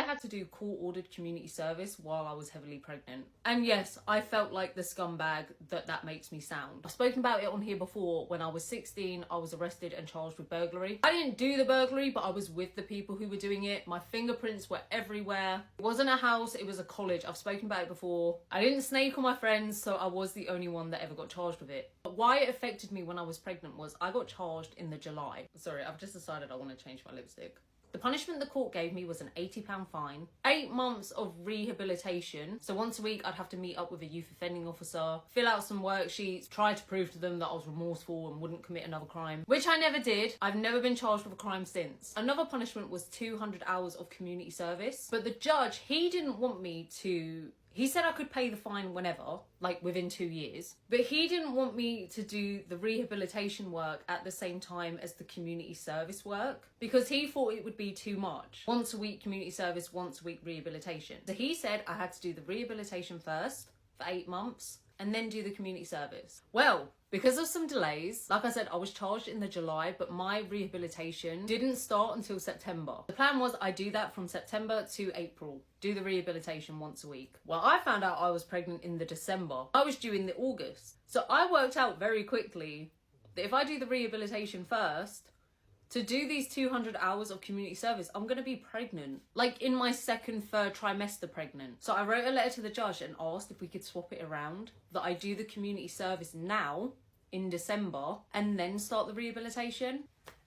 had to do court-ordered community service while I was heavily pregnant. And yes, I felt like the scumbag that makes me sound. I've spoken about it on here before. When I was 16, I was arrested and charged with burglary. I didn't do the burglary, but I was with the people who were doing it. My fingerprints were everywhere. It wasn't a house, it was a college. I've spoken about it before. I didn't snake on my friends, so I was the only one that ever got charged with it. But why it affected me when I was pregnant was I got charged in the July. Sorry, I've just decided I want to change my lipstick. The punishment the court gave me was an £80 fine, 8 months of rehabilitation. So once a week I'd have to meet up with a youth offending officer, fill out some worksheets, try to prove to them that I was remorseful and wouldn't commit another crime, which I never did. I've never been charged with a crime since. Another punishment was 200 hours of community service. But the judge, he didn't want me to... He said I could pay the fine whenever, like within 2 years, but he didn't want me to do the rehabilitation work at the same time as the community service work because he thought it would be too much. Once a week community service, once a week rehabilitation. So he said I had to do the rehabilitation first for 8 months and then do the community service. Well, because of some delays, like I said, I was charged in the July, but my rehabilitation didn't start until September. The plan was I do that from September to April, do the rehabilitation once a week. Well, I found out I was pregnant in the December. I was due in the August. So I worked out very quickly that if I do the rehabilitation first, to do these 200 hours of community service, I'm gonna be pregnant. Like in my second, third trimester pregnant. So I wrote a letter to the judge and asked if we could swap it around, that I do the community service now in December and then start the rehabilitation.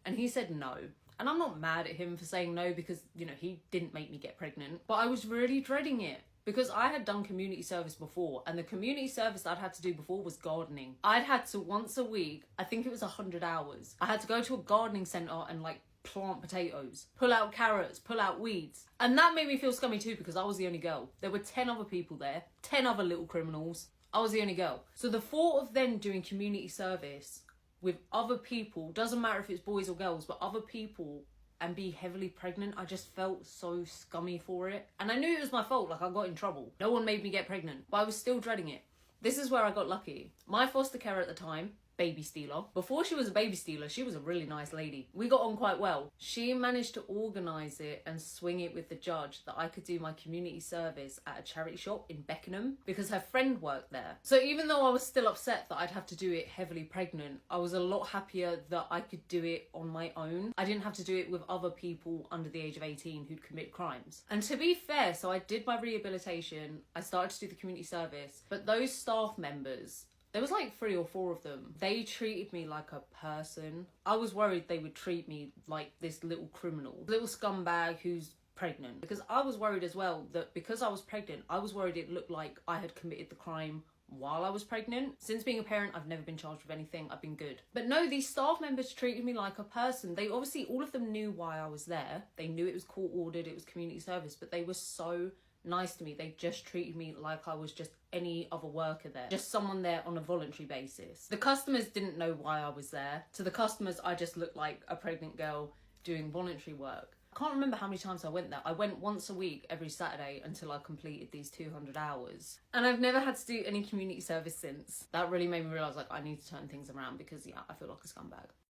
And he said no. And I'm not mad at him for saying no because, you know, he didn't make me get pregnant, but I was really dreading it. Because I had done community service before, and the community service I'd had to do before was gardening. I'd had to once a week, I think it was 100 hours, I had to go to a gardening centre and like plant potatoes, pull out carrots, pull out weeds. And that made me feel scummy too because I was the only girl. There were 10 other people there, 10 other little criminals. I was the only girl. So the thought of then doing community service with other people, doesn't matter if it's boys or girls, but other people, and be heavily pregnant, I just felt so scummy for it. And I knew it was my fault, like I got in trouble. No one made me get pregnant, but I was still dreading it. This is where I got lucky. My foster carer at the time, baby stealer. Before she was a baby stealer, she was a really nice lady. We got on quite well. She managed to organise it and swing it with the judge that I could do my community service at a charity shop in Beckenham because her friend worked there. So even though I was still upset that I'd have to do it heavily pregnant, I was a lot happier that I could do it on my own. I didn't have to do it with other people under the age of 18 who'd commit crimes. And to be fair, so I did my rehabilitation, I started to do the community service, but those staff members, there was like 3 or 4 of them. They treated me like a person. I was worried they would treat me like this little criminal, little scumbag who's pregnant. Because I was worried as well that because I was pregnant, I was worried it looked like I had committed the crime while I was pregnant. Since being a parent, I've never been charged with anything. I've been good. But no, these staff members treated me like a person. They obviously, all of them knew why I was there. They knew it was court ordered, it was community service, but they were so nice to me. They just treated me like I was just any other worker there, just someone there on a voluntary basis. The customers didn't know why I was there. To the customers, I just looked like a pregnant girl doing voluntary work. I can't remember how many times I went there. I went once a week every Saturday until I completed these 200 hours. And I've never had to do any community service since. That really made me realise like I need to turn things around because yeah, I feel like a scumbag.